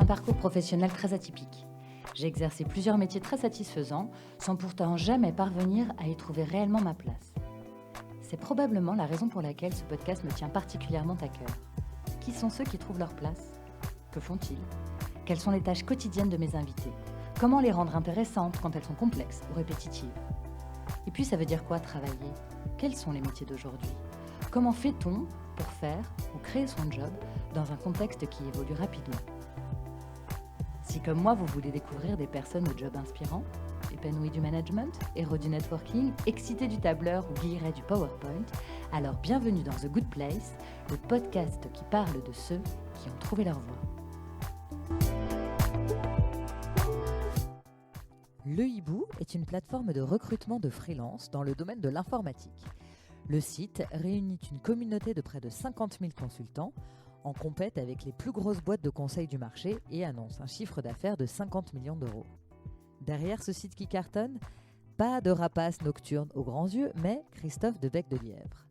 un parcours professionnel très atypique. J'ai exercé plusieurs métiers très satisfaisants, sans pourtant jamais parvenir à y trouver réellement ma place. C'est probablement la raison pour laquelle ce podcast me tient particulièrement à cœur. Qui sont ceux qui trouvent leur place ? Que font-ils ? Quelles sont les tâches quotidiennes de mes invités ? Comment les rendre intéressantes quand elles sont complexes ou répétitives ? Et puis ça veut dire quoi travailler ? Quels sont les métiers d'aujourd'hui ? Comment fait-on pour faire ou créer son job dans un contexte qui évolue rapidement ? Si comme moi vous voulez découvrir des personnes au job inspirant, épanouies du management, héros du networking, excités du tableur ou guillerets du PowerPoint, alors bienvenue dans The Good Place, le podcast qui parle de ceux qui ont trouvé leur voie. Le Hibou est une plateforme de recrutement de freelance dans le domaine de l'informatique. Le site réunit une communauté de près de 50 000 consultants, en compète avec les plus grosses boîtes de conseil du marché et annonce un chiffre d'affaires de 50 millions d'euros. Derrière ce site qui cartonne, pas de rapace nocturne aux grands yeux, mais Christophe de Bec de Lièvre.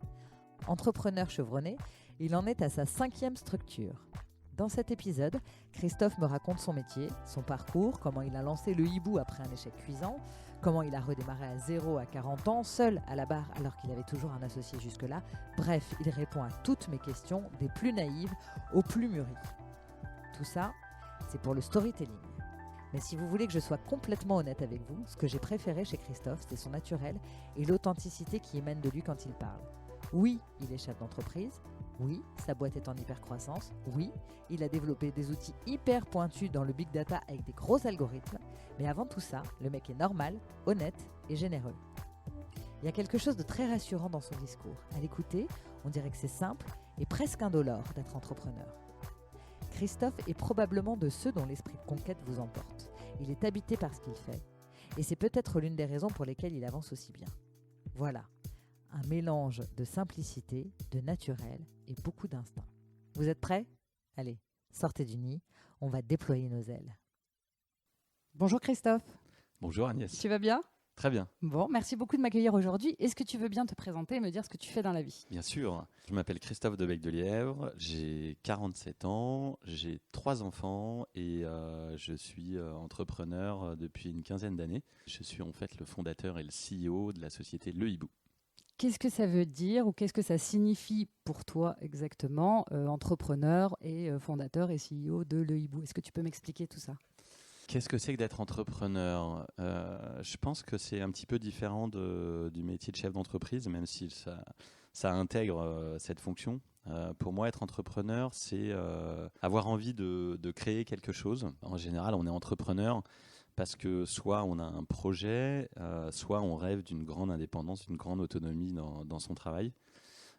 Entrepreneur chevronné, il en est à sa 5e structure. Dans cet épisode, Christophe me raconte son métier, son parcours, comment il a lancé le Hibou après un échec cuisant, comment il a redémarré à zéro à 40 ans, seul à la barre alors qu'il avait toujours un associé jusque-là. Bref, il répond à toutes mes questions, des plus naïves aux plus mûries. Tout ça, c'est pour le storytelling. Mais si vous voulez que je sois complètement honnête avec vous, ce que j'ai préféré chez Christophe, c'est son naturel et l'authenticité qui émane de lui quand il parle. Oui, il est chef d'entreprise. Oui, sa boîte est en hyper-croissance. Oui, il a développé des outils hyper pointus dans le big data avec des gros algorithmes. Mais avant tout ça, le mec est normal, honnête et généreux. Il y a quelque chose de très rassurant dans son discours. À l'écouter, on dirait que c'est simple et presque indolore d'être entrepreneur. Christophe est probablement de ceux dont l'esprit de conquête vous emporte. Il est habité par ce qu'il fait. Et c'est peut-être l'une des raisons pour lesquelles il avance aussi bien. Voilà. Un mélange de simplicité, de naturel et beaucoup d'instinct. Vous êtes prêts ? Allez, sortez du nid, on va déployer nos ailes. Bonjour Christophe. Bonjour Agnès. Tu vas bien ? Très bien. Bon, merci beaucoup de m'accueillir aujourd'hui. Est-ce que tu veux bien te présenter et me dire ce que tu fais dans la vie ? Bien sûr. Je m'appelle Christophe de Bec de Lièvre, j'ai 47 ans, j'ai 3 enfants et je suis entrepreneur depuis une quinzaine d'années. Je suis en fait le fondateur et le CEO de la société Le Hibou. Qu'est-ce que ça veut dire ou qu'est-ce que ça signifie pour toi exactement, entrepreneur et fondateur et CEO de Le Hibou ? Est-ce que tu peux m'expliquer tout ça ? Qu'est-ce que c'est que d'être entrepreneur ? Je pense que c'est un petit peu différent du métier de chef d'entreprise, même si ça intègre cette fonction. Pour moi, être entrepreneur, c'est avoir envie de créer quelque chose. En général, on est entrepreneur parce que soit on a un projet, soit on rêve d'une grande indépendance, d'une grande autonomie dans son travail.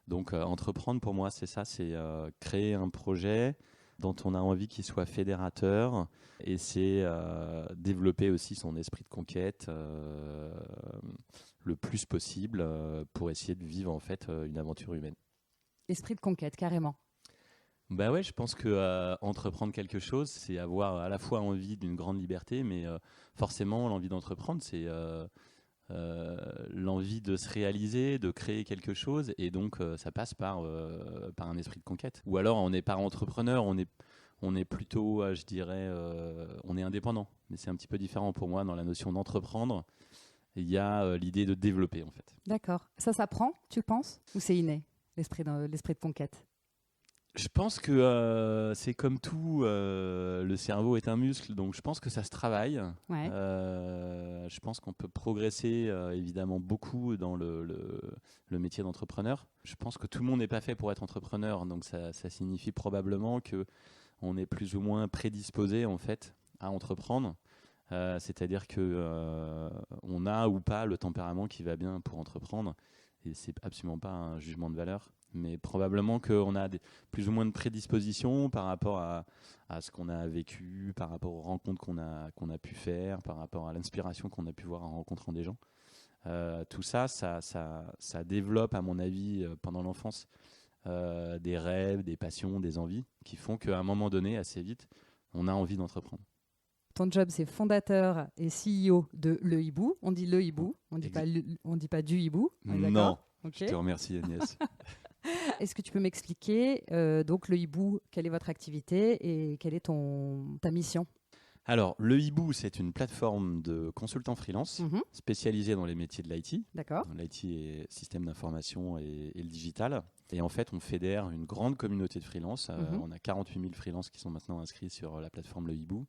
Donc entreprendre pour moi c'est ça, c'est créer un projet dont on a envie qu'il soit fédérateur et c'est développer aussi son esprit de conquête le plus possible pour essayer de vivre en fait une aventure humaine. Esprit de conquête, carrément. Bah ouais, je pense que entreprendre quelque chose, c'est avoir à la fois envie d'une grande liberté, mais forcément l'envie d'entreprendre, c'est l'envie de se réaliser, de créer quelque chose, et donc ça passe par un esprit de conquête. Ou alors on n'est pas entrepreneur, on est plutôt, je dirais, on est indépendant. Mais c'est un petit peu différent pour moi dans la notion d'entreprendre. Il y a l'idée de développer en fait. D'accord. Ça s'apprend, tu penses ? Ou c'est inné, l'esprit de conquête ? Je pense que c'est comme tout, le cerveau est un muscle, donc je pense que ça se travaille. Ouais. Je pense qu'on peut progresser évidemment beaucoup dans le métier d'entrepreneur. Je pense que tout le monde n'est pas fait pour être entrepreneur, donc ça signifie probablement qu'on est plus ou moins prédisposé en fait à entreprendre. C'est-à-dire que on a ou pas le tempérament qui va bien pour entreprendre, et c'est absolument pas un jugement de valeur. Mais probablement qu'on a plus ou moins de prédispositions par rapport à ce qu'on a vécu, par rapport aux rencontres qu'on a pu faire, par rapport à l'inspiration qu'on a pu voir en rencontrant des gens. Tout ça développe, à mon avis, pendant l'enfance, des rêves, des passions, des envies qui font qu'à un moment donné, assez vite, on a envie d'entreprendre. Ton job, c'est fondateur et CEO de Le Hibou. On dit Le Hibou, on dit pas du Hibou. Non, okay. Je te remercie Agnès. Est-ce que tu peux m'expliquer donc le hibou, quelle est votre activité et quelle est ta mission? Alors, le Hibou, c'est une plateforme de consultants freelance Mhm. spécialisée dans les métiers de l'IT. D'accord. L'IT est système d'information et le digital. Et en fait, on fédère une grande communauté de freelance. On a 48 000 freelances qui sont maintenant inscrits sur la plateforme Le Hibou.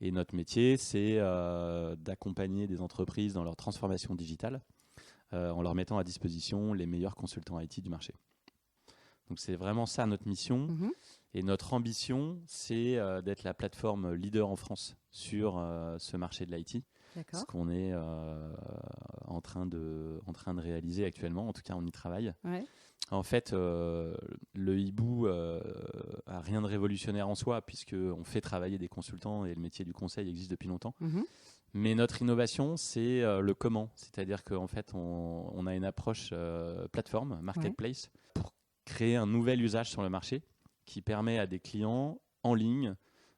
Et notre métier, c'est d'accompagner des entreprises dans leur transformation digitale en leur mettant à disposition les meilleurs consultants IT du marché. Donc, c'est vraiment ça notre mission. Mhm. Et notre ambition, c'est d'être la plateforme leader en France sur ce marché de l'IT. D'accord. Ce qu'on est en train de réaliser actuellement. En tout cas, on y travaille. Ouais. En fait, le Hibou a rien de révolutionnaire en soi, puisqu'on fait travailler des consultants et le métier du conseil existe depuis longtemps. Mhm. Mais notre innovation, c'est le comment. C'est-à-dire qu'en fait, on a une approche plateforme, marketplace, pour créer un nouvel usage sur le marché qui permet à des clients en ligne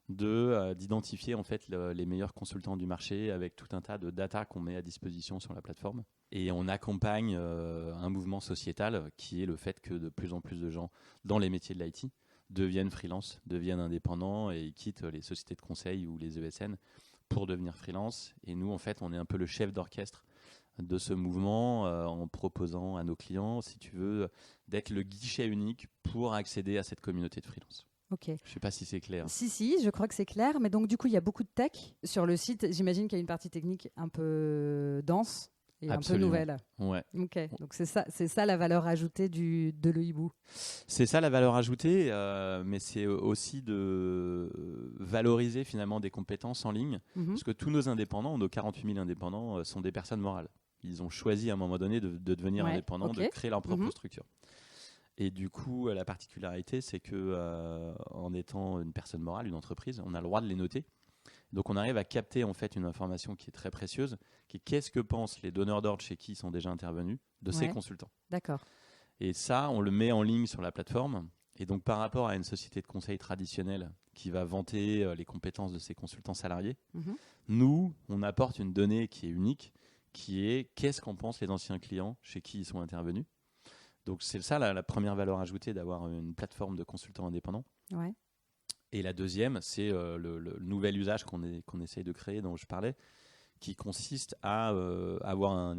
d'identifier en fait les meilleurs consultants du marché avec tout un tas de data qu'on met à disposition sur la plateforme. Et on accompagne un mouvement sociétal qui est le fait que de plus en plus de gens dans les métiers de l'IT deviennent freelance, deviennent indépendants et quittent les sociétés de conseil ou les ESN pour devenir freelance. Et nous, en fait, on est un peu le chef d'orchestre de ce mouvement en proposant à nos clients, si tu veux, d'être le guichet unique pour accéder à cette communauté de freelance. Ok. Je ne sais pas si c'est clair. Si, je crois que c'est clair. Mais donc, du coup, il y a beaucoup de tech sur le site. J'imagine qu'il y a une partie technique un peu dense et Absolument. un peu nouvelle. Ouais. Ok. Donc, c'est ça la valeur ajoutée de Le Hibou. C'est ça la valeur ajoutée, mais c'est aussi de valoriser finalement des compétences en ligne. Mhm. Parce que tous nos indépendants, nos 48 000 indépendants, sont des personnes morales. Ils ont choisi à un moment donné de devenir indépendants, ok. de créer leur propre Mhm. structure. Et du coup, la particularité, c'est que en étant une personne morale, une entreprise, on a le droit de les noter. Donc, on arrive à capter en fait une information qui est très précieuse, qui est qu'est-ce que pensent les donneurs d'ordre chez qui ils sont déjà intervenus de ces consultants. D'accord. Et ça, on le met en ligne sur la plateforme. Et donc, par rapport à une société de conseil traditionnelle qui va vanter les compétences de ses consultants salariés, Mhm. nous, on apporte une donnée qui est unique, qui est qu'est-ce qu'en pensent les anciens clients chez qui ils sont intervenus. Donc, c'est ça la première valeur ajoutée d'avoir une plateforme de consultants indépendants. Ouais. Et la deuxième, c'est le nouvel usage qu'on essaye de créer, dont je parlais, qui consiste à avoir une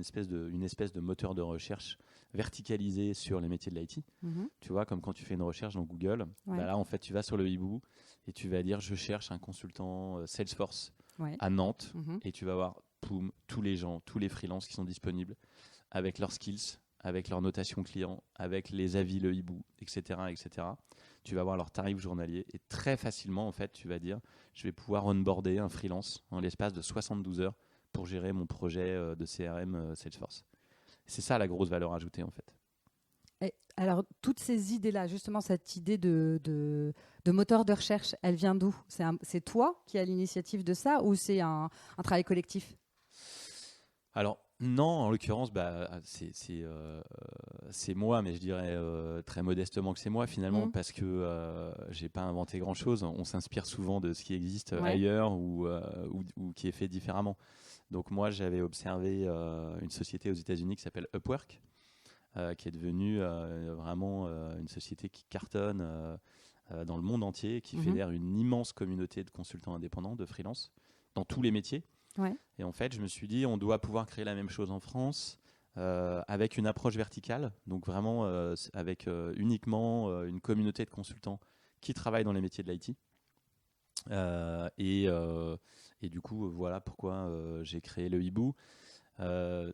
espèce de moteur de recherche verticalisé sur les métiers de l'IT. Mhm. Tu vois, comme quand tu fais une recherche dans Google, Ouais. bah là, en fait, tu vas sur le Hibou et tu vas dire « Je cherche un consultant Salesforce Ouais. à Nantes Mhm. » et tu vas voir, poum, tous les gens, tous les freelances qui sont disponibles avec leurs skills, avec leur notation client, avec les avis le Hibou, etc., etc. Tu vas voir leur tarif journalier et très facilement, en fait, tu vas dire « Je vais pouvoir onboarder un freelance en l'espace de 72 heures pour gérer mon projet de CRM Salesforce. » C'est ça la grosse valeur ajoutée, en fait. Et alors, toutes ces idées-là, justement, cette idée de moteur de recherche, elle vient d'où? C'est toi qui as l'initiative de ça ou c'est un travail collectif? Alors, non, en l'occurrence, c'est moi, mais je dirais très modestement que c'est moi finalement, parce que j'ai pas inventé grand-chose. On s'inspire souvent de ce qui existe ailleurs ou qui est fait différemment. Donc moi, j'avais observé une société aux États-Unis qui s'appelle Upwork, qui est devenue vraiment une société qui cartonne dans le monde entier, qui fédère une immense communauté de consultants indépendants, de freelance, dans tous les métiers. Ouais. Et en fait, je me suis dit, on doit pouvoir créer la même chose en France avec une approche verticale, donc vraiment avec uniquement une communauté de consultants qui travaillent dans les métiers de l'IT. Et du coup, voilà pourquoi j'ai créé le Hibou.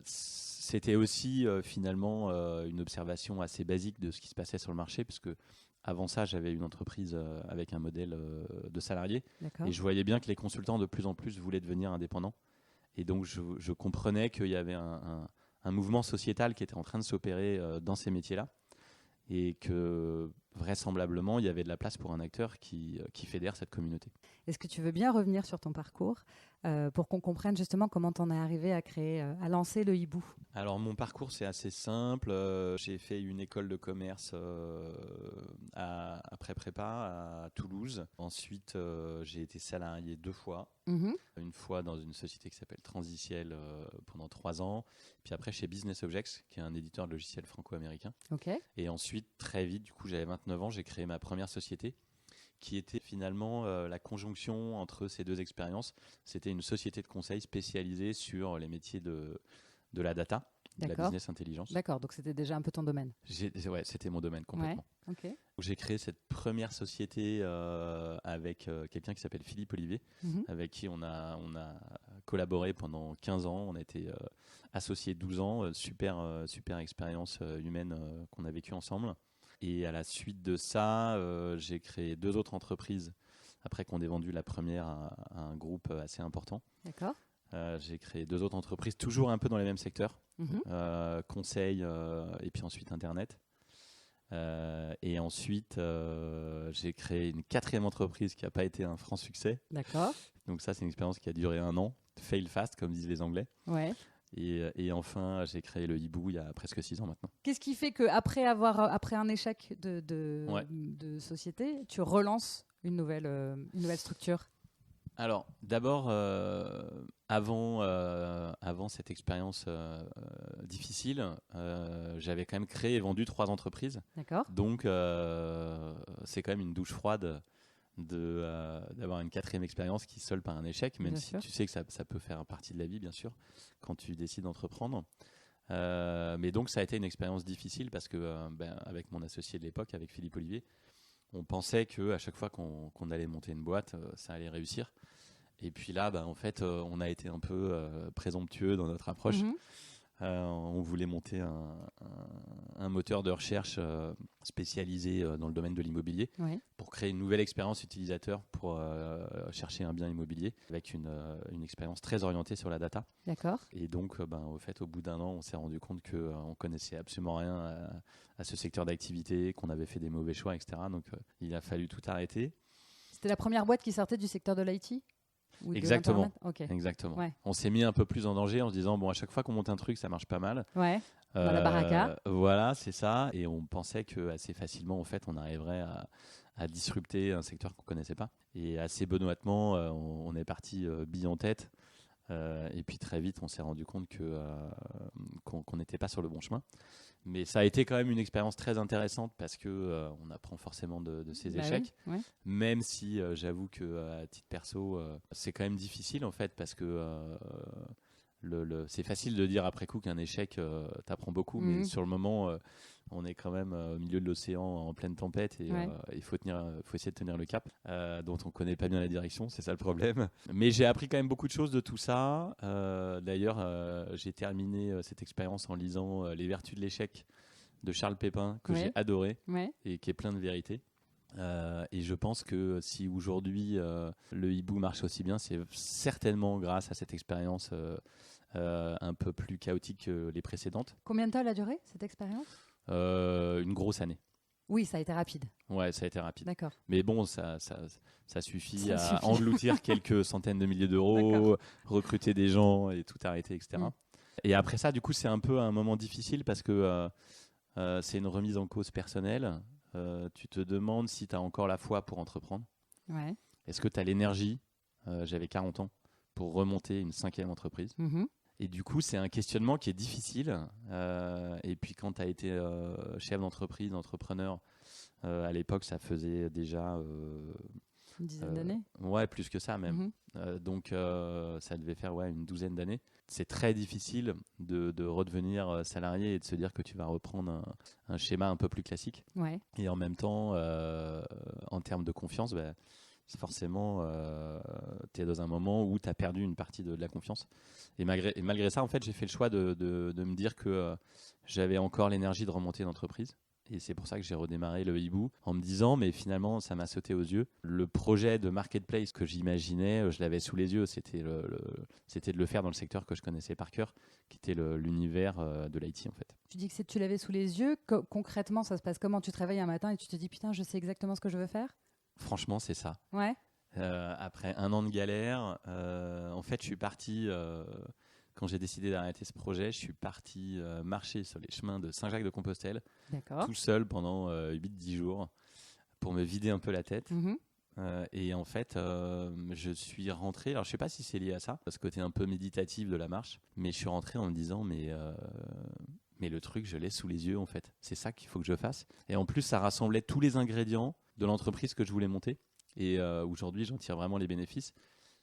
C'était aussi finalement une observation assez basique de ce qui se passait sur le marché, parce que avant ça, j'avais une entreprise avec un modèle de salarié. D'accord. Et je voyais bien que les consultants de plus en plus voulaient devenir indépendants. Et donc, je comprenais qu'il y avait un mouvement sociétal qui était en train de s'opérer dans ces métiers-là. Et que vraisemblablement, il y avait de la place pour un acteur qui fédère cette communauté. Est-ce que tu veux bien revenir sur ton parcours? pour qu'on comprenne justement comment tu en es arrivé à lancer le hibou. Alors mon parcours c'est assez simple. J'ai fait une école de commerce après prépa à Toulouse. Ensuite j'ai été salarié 2 fois. Mhm. Une fois dans une société qui s'appelle Transiciel pendant 3 ans. Puis après chez Business Objects qui est un éditeur de logiciels franco-américain. Ok. Et ensuite très vite, du coup j'avais 29 ans, j'ai créé ma première société qui était finalement la conjonction entre ces 2 expériences. C'était une société de conseil spécialisée sur les métiers de la data, de la business intelligence. D'accord, donc c'était déjà un peu ton domaine. Ouais, c'était mon domaine complètement. Ouais. Ok. J'ai créé cette première société avec quelqu'un qui s'appelle Philippe Olivier, avec qui on a collaboré pendant 15 ans. On a été associés 12 ans. Super expérience humaine qu'on a vécue ensemble. Et à la suite de ça, j'ai créé 2 autres entreprises après qu'on ait vendu la première à un groupe assez important. D'accord. J'ai créé 2 autres entreprises, toujours un peu dans les mêmes secteurs, conseil et puis ensuite Internet. Et ensuite, j'ai créé une 4e entreprise qui n'a pas été un franc succès. D'accord. Donc ça, c'est une expérience qui a duré 1 an. Fail fast, comme disent les Anglais. Ouais. Et enfin, j'ai créé le hibou il y a presque 6 ans maintenant. Qu'est-ce qui fait qu'après un échec de société, tu relances une nouvelle structure? Alors, d'abord, avant cette expérience difficile, j'avais quand même créé et vendu 3 entreprises. D'accord. Donc, c'est quand même une douche froide d'avoir une 4e expérience qui seule par un échec, même Bien si sûr. tu sais que ça peut faire partie de la vie, bien sûr, quand tu décides d'entreprendre. Mais donc, ça a été une expérience difficile parce que, avec mon associé de l'époque, avec Philippe Olivier, on pensait qu'à chaque fois qu'on allait monter une boîte, ça allait réussir. Et puis là, en fait, on a été un peu présomptueux dans notre approche. On voulait monter un moteur de recherche spécialisé dans le domaine de l'immobilier pour créer une nouvelle expérience utilisateur pour chercher un bien immobilier avec une expérience très orientée sur la data. D'accord. Et donc, au fait, au bout d'1 an, on s'est rendu compte qu'on connaissait absolument rien à ce secteur d'activité, qu'on avait fait des mauvais choix, etc. Donc, il a fallu tout arrêter. C'était la première boîte qui sortait du secteur de l'IT? Exactement. Okay. Exactement. Ouais. On s'est mis un peu plus en danger en se disant, à chaque fois qu'on monte un truc, ça marche pas mal. Ouais. Dans la baraka. Voilà, c'est ça. Et on pensait que assez facilement, en fait, on arriverait à disrupter un secteur qu'on connaissait pas. Et assez benoîtement, on est parti bille en tête. Et puis très vite, on s'est rendu compte qu'on n'était pas sur le bon chemin. Mais ça a été quand même une expérience très intéressante parce que on apprend forcément de ses échecs. Oui. Ouais. Même si j'avoue que à titre perso, c'est quand même difficile en fait parce que c'est facile de dire après coup qu'un échec t'apprend beaucoup, mais sur le moment, on est quand même au milieu de l'océan en pleine tempête et il faut essayer de tenir le cap, dont on connaît pas bien la direction, c'est ça le problème. Mais j'ai appris quand même beaucoup de choses de tout ça. D'ailleurs, j'ai terminé cette expérience en lisant Les Vertus de l'échec de Charles Pépin, que j'ai adoré et qui est plein de vérité. Et je pense que si aujourd'hui le hibou marche aussi bien, c'est certainement grâce à cette expérience un peu plus chaotique que les précédentes. Combien de temps elle a duré, cette expérience? Une grosse année. Oui, ça a été rapide. Ouais, ça a été rapide. D'accord. Mais bon, ça suffit à engloutir quelques centaines de milliers d'euros, recruter des gens et tout arrêter, etc. Et après ça, du coup, c'est un peu un moment difficile parce que c'est une remise en cause personnelle. Tu te demandes si tu as encore la foi pour entreprendre. Ouais. Est-ce que tu as l'énergie, j'avais 40 ans, pour remonter une 5e entreprise. Et du coup, c'est un questionnement qui est difficile. Et puis, quand tu as été chef d'entreprise, entrepreneur, à l'époque, ça faisait déjà... une dizaine d'années. Ouais, plus que ça même. Donc, ça devait faire une 12aine d'années. C'est très difficile de redevenir salarié et de se dire que tu vas reprendre un schéma un peu plus classique. Ouais. Et en même temps, en termes de confiance, c'est forcément, tu es dans un moment où tu as perdu une partie de la confiance. Et malgré ça, en fait, j'ai fait le choix de me dire que j'avais encore l'énergie de remonter l'entreprise. Et c'est pour ça que j'ai redémarré le hibou en me disant, mais finalement, ça m'a sauté aux yeux. Le projet de marketplace que j'imaginais, je l'avais sous les yeux. C'était de le faire dans le secteur que je connaissais par cœur, qui était l'univers de l'IT, en fait. Tu dis que tu l'avais sous les yeux. Concrètement, ça se passe comment? Tu te réveilles un matin et tu te dis, putain, je sais exactement ce que je veux faire? Franchement, c'est ça. Ouais. Après un an de galère, en fait, je suis parti, quand j'ai décidé d'arrêter ce projet, je suis parti marcher sur les chemins de Saint-Jacques-de-Compostelle, D'accord. tout seul pendant 8-10 jours, pour me vider un peu la tête. Mhm. Et en fait, je suis rentré, alors je sais pas si c'est lié à ça, ce côté un peu méditatif de la marche, mais je suis rentré en me disant, mais le truc, je l'ai sous les yeux en fait. C'est ça qu'il faut que je fasse. Et en plus, ça rassemblait tous les ingrédients de l'entreprise que je voulais monter. Et aujourd'hui, j'en tire vraiment les bénéfices.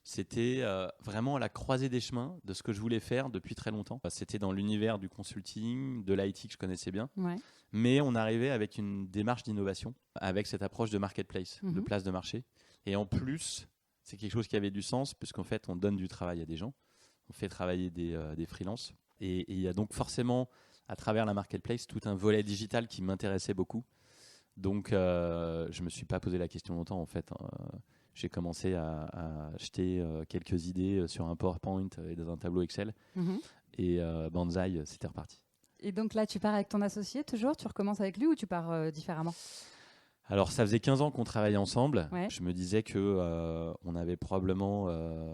C'était vraiment à la croisée des chemins de ce que je voulais faire depuis très longtemps. C'était dans l'univers du consulting, de l'IT que je connaissais bien. Ouais. Mais on arrivait avec une démarche d'innovation, avec cette approche de marketplace, de place de marché. Et en plus, c'est quelque chose qui avait du sens, puisqu'en fait, on donne du travail à des gens. On fait travailler des freelances. Et il y a donc forcément, à travers la marketplace, tout un volet digital qui m'intéressait beaucoup. Donc, je ne me suis pas posé la question longtemps, en fait. J'ai commencé à jeter quelques idées sur un PowerPoint et dans un tableau Excel. Et Banzai, c'était reparti. Et donc là, tu pars avec ton associé toujours? Tu recommences avec lui ou tu pars différemment? Alors, ça faisait 15 ans qu'on travaillait ensemble. Ouais. Je me disais qu'on avait probablement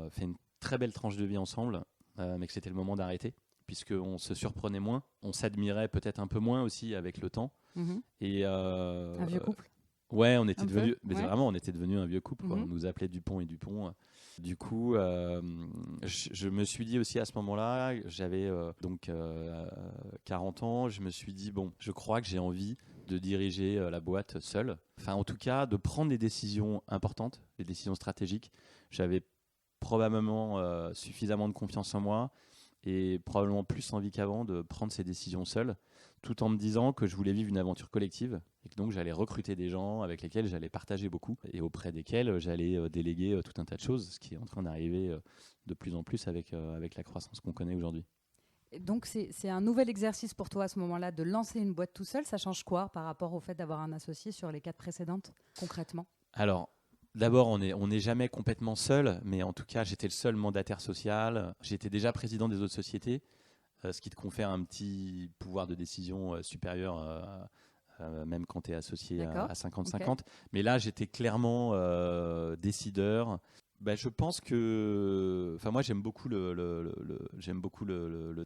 fait une très belle tranche de vie ensemble, mais que c'était le moment d'arrêter, puisqu'on se surprenait moins. On s'admirait peut-être un peu moins aussi avec le temps. Et, un vieux couple? Ouais, on était devenus, vraiment, on était devenu un vieux couple. On nous appelait Dupont et Dupont. Du coup, je me suis dit aussi à ce moment-là, j'avais 40 ans, je me suis dit, bon, je crois que j'ai envie de diriger la boîte seul. Enfin, en tout cas, de prendre des décisions importantes, des décisions stratégiques. J'avais probablement suffisamment de confiance en moi et probablement plus envie qu'avant de prendre ces décisions seul, tout en me disant que je voulais vivre une aventure collective et que donc j'allais recruter des gens avec lesquels j'allais partager beaucoup et auprès desquels j'allais déléguer tout un tas de choses, ce qui est en train d'arriver de plus en plus avec la croissance qu'on connaît aujourd'hui. Et donc c'est un nouvel exercice pour toi à ce moment-là de lancer une boîte tout seul. Ça change quoi par rapport au fait d'avoir un associé sur les 4 précédentes, concrètement? Alors, d'abord, on n'est jamais complètement seul, mais en tout cas, j'étais le seul mandataire social. J'étais déjà président des autres sociétés, ce qui te confère un petit pouvoir de décision supérieur, même quand tu es associé à 50-50. Okay. Mais là, j'étais clairement décideur. Je pense que, moi, j'aime beaucoup le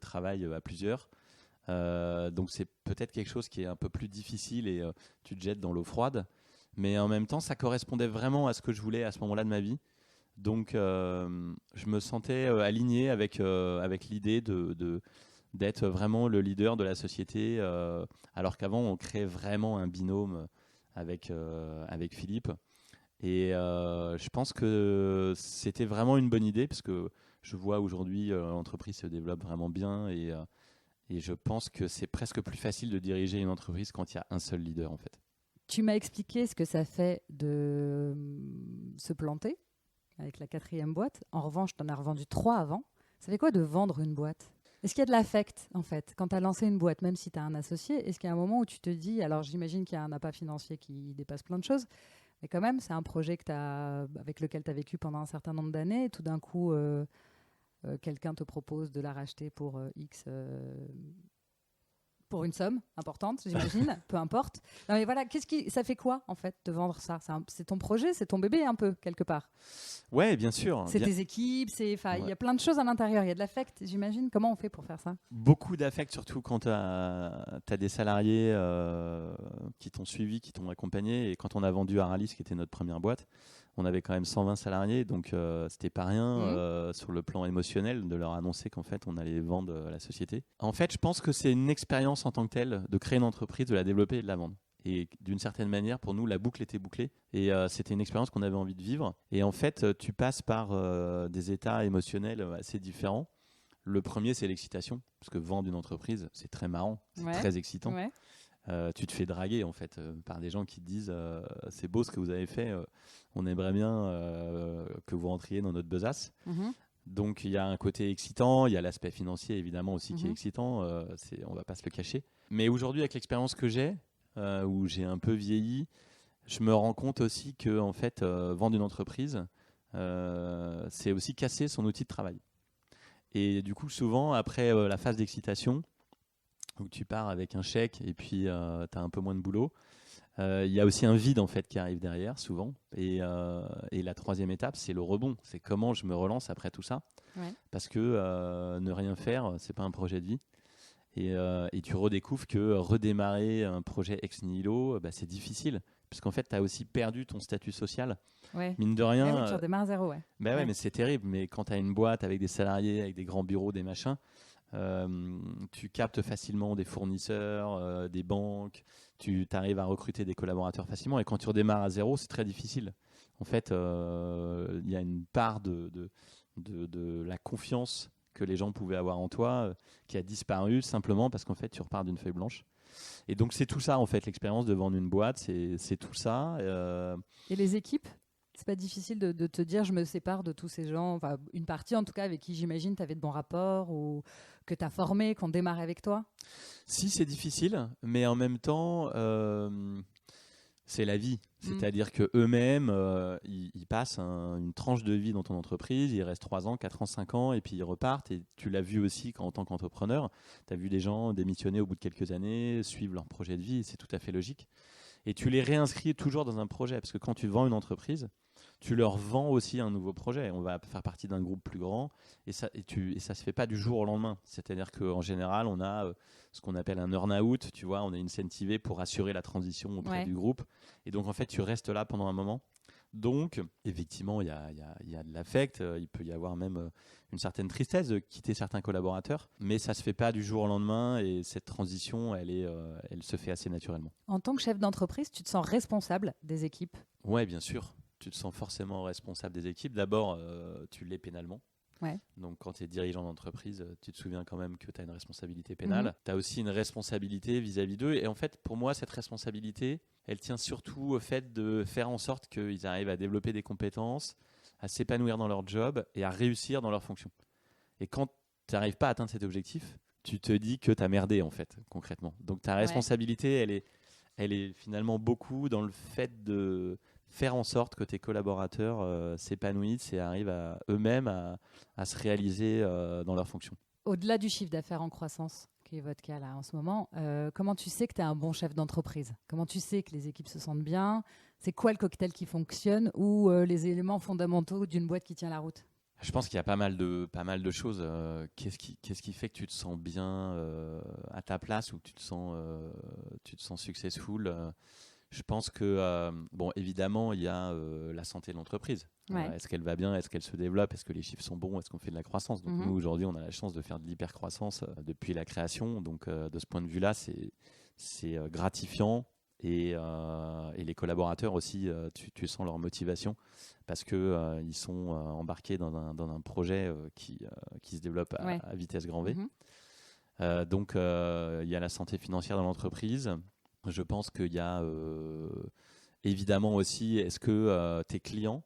travail à plusieurs. Donc, c'est peut-être quelque chose qui est un peu plus difficile et tu te jettes dans l'eau froide. Mais en même temps, ça correspondait vraiment à ce que je voulais à ce moment-là de ma vie. Donc, je me sentais aligné avec l'idée d'être vraiment le leader de la société, alors qu'avant, on créait vraiment un binôme avec Philippe. Et je pense que c'était vraiment une bonne idée, parce que je vois aujourd'hui l'entreprise se développe vraiment bien et je pense que c'est presque plus facile de diriger une entreprise quand il y a un seul leader, en fait. Tu m'as expliqué ce que ça fait de se planter avec la 4e boîte. En revanche, tu en as revendu 3 avant. Ça fait quoi de vendre une boîte? Est-ce qu'il y a de l'affect, en fait, quand tu as lancé une boîte, même si tu as un associé? Est-ce qu'il y a un moment où tu te dis, alors j'imagine qu'il y a un appât financier qui dépasse plein de choses, mais quand même, c'est un projet avec lequel tu as vécu pendant un certain nombre d'années, et tout d'un coup, quelqu'un te propose de la racheter pour X... pour une somme importante, j'imagine, peu importe. Non mais voilà, ça fait quoi en fait de vendre ça? C'est ton projet, c'est ton bébé un peu quelque part. Ouais, bien sûr. C'est tes équipes, il y a plein de choses à l'intérieur. Il y a de l'affect, j'imagine. Comment on fait pour faire ça? Beaucoup d'affect, surtout quand tu as des salariés qui t'ont suivi, qui t'ont accompagné. Et quand on a vendu Aralis, qui était notre première boîte, on avait quand même 120 salariés, donc c'était pas rien sur le plan émotionnel de leur annoncer qu'en fait on allait vendre la société. En fait, je pense que c'est une expérience en tant que telle de créer une entreprise, de la développer et de la vendre. Et d'une certaine manière, pour nous, la boucle était bouclée. Et c'était une expérience qu'on avait envie de vivre. Et en fait, tu passes par des états émotionnels assez différents. Le premier, c'est l'excitation, parce que vendre une entreprise, c'est très marrant, c'est très excitant. Ouais. Tu te fais draguer en fait par des gens qui te disent c'est beau ce que vous avez fait, on aimerait bien que vous rentriez dans notre besace. Donc il y a un côté excitant, il y a l'aspect financier évidemment aussi qui est excitant, on va pas se le cacher. Mais aujourd'hui avec l'expérience que j'ai, où j'ai un peu vieilli, je me rends compte aussi que en fait vendre une entreprise, c'est aussi casser son outil de travail. Et du coup souvent après la phase d'excitation, où tu pars avec un chèque et puis tu as un peu moins de boulot, Il y a aussi un vide en fait qui arrive derrière souvent. Et la troisième étape, c'est le rebond. C'est comment je me relance après tout ça. Ouais. Parce que ne rien faire, c'est pas un projet de vie. Et tu redécouvres que redémarrer un projet ex nihilo, c'est difficile. Parce qu'en fait, tu as aussi perdu ton statut social. Ouais. Mine de Ah rien. oui, tu redémarres à zéro, ouais. Ouais, mais c'est terrible. Mais quand tu as une boîte avec des salariés, avec des grands bureaux, des machins, tu captes facilement des fournisseurs, des banques, tu arrives à recruter des collaborateurs facilement. Et quand tu redémarres à zéro, c'est très difficile. En fait, il y a une part de la confiance que les gens pouvaient avoir en toi qui a disparu simplement parce qu'en fait, tu repars d'une feuille blanche. Et donc, c'est tout ça, en fait, l'expérience de vendre une boîte, c'est tout ça. Et les équipes, c'est pas difficile de te dire je me sépare de tous ces gens, enfin une partie en tout cas avec qui j'imagine tu avais de bons rapports ou que tu as formé, qu'on démarre avec toi? Si, c'est difficile, mais en même temps, c'est la vie. C'est-à-dire qu'eux-mêmes, ils passent une tranche de vie dans ton entreprise, ils restent 3 ans, 4 ans, 5 ans, et puis ils repartent. Et tu l'as vu aussi en tant qu'entrepreneur, tu as vu des gens démissionner au bout de quelques années, suivre leur projet de vie, et c'est tout à fait logique. Et tu les réinscris toujours dans un projet, parce que quand tu vends une entreprise, tu leur vends aussi un nouveau projet. On va faire partie d'un groupe plus grand et ça se fait pas du jour au lendemain. C'est-à-dire qu'en général, on a ce qu'on appelle un earn-out, tu vois, on est incentivé pour assurer la transition auprès du groupe. Et donc, en fait, tu restes là pendant un moment. Donc, effectivement, il y a de l'affect, il peut y avoir même une certaine tristesse de quitter certains collaborateurs, mais ça se fait pas du jour au lendemain et cette transition, elle se fait assez naturellement. En tant que chef d'entreprise, tu te sens responsable des équipes? Ouais, bien sûr. Tu te sens forcément responsable des équipes. D'abord, tu l'es pénalement. Ouais. Donc, quand tu es dirigeant d'entreprise, tu te souviens quand même que tu as une responsabilité pénale. Tu as aussi une responsabilité vis-à-vis d'eux. Et en fait, pour moi, cette responsabilité, elle tient surtout au fait de faire en sorte qu'ils arrivent à développer des compétences, à s'épanouir dans leur job et à réussir dans leur fonction. Et quand tu n'arrives pas à atteindre cet objectif, tu te dis que tu as merdé, en fait, concrètement. Donc, ta responsabilité, elle est finalement beaucoup dans le fait de faire en sorte que tes collaborateurs s'épanouissent et arrivent eux-mêmes à se réaliser dans leurs fonctions. Au-delà du chiffre d'affaires en croissance, qui est votre cas là en ce moment, comment tu sais que tu es un bon chef d'entreprise? Comment tu sais que les équipes se sentent bien? C'est quoi le cocktail qui fonctionne ou les éléments fondamentaux d'une boîte qui tient la route? Je pense qu'il y a pas mal de choses. Qu'est-ce qui fait que tu te sens bien à ta place ou que tu te sens successful? Je pense que, évidemment, il y a la santé de l'entreprise. Est-ce qu'elle va bien? Est-ce qu'elle se développe? Est-ce que les chiffres sont bons? Est-ce qu'on fait de la croissance? Donc, nous, aujourd'hui, on a la chance de faire de l'hypercroissance depuis la création. Donc, de ce point de vue-là, c'est gratifiant. Et les collaborateurs aussi, tu sens leur motivation parce qu'ils sont embarqués dans un projet qui se développe à vitesse grand V. Donc, il y a la santé financière dans l'entreprise. Je pense qu'il y a évidemment aussi, est-ce que tes clients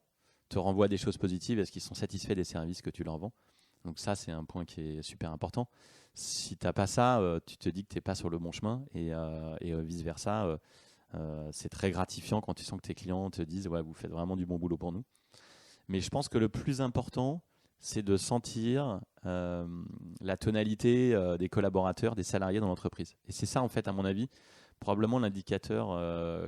te renvoient des choses positives? Est-ce qu'ils sont satisfaits des services que tu leur vends? Donc ça, c'est un point qui est super important. Si tu n'as pas ça, tu te dis que tu n'es pas sur le bon chemin et vice-versa. C'est très gratifiant quand tu sens que tes clients te disent « ouais, vous faites vraiment du bon boulot pour nous ». Mais je pense que le plus important, c'est de sentir la tonalité des collaborateurs, des salariés dans l'entreprise. Et c'est ça, en fait, à mon avis, probablement l'indicateur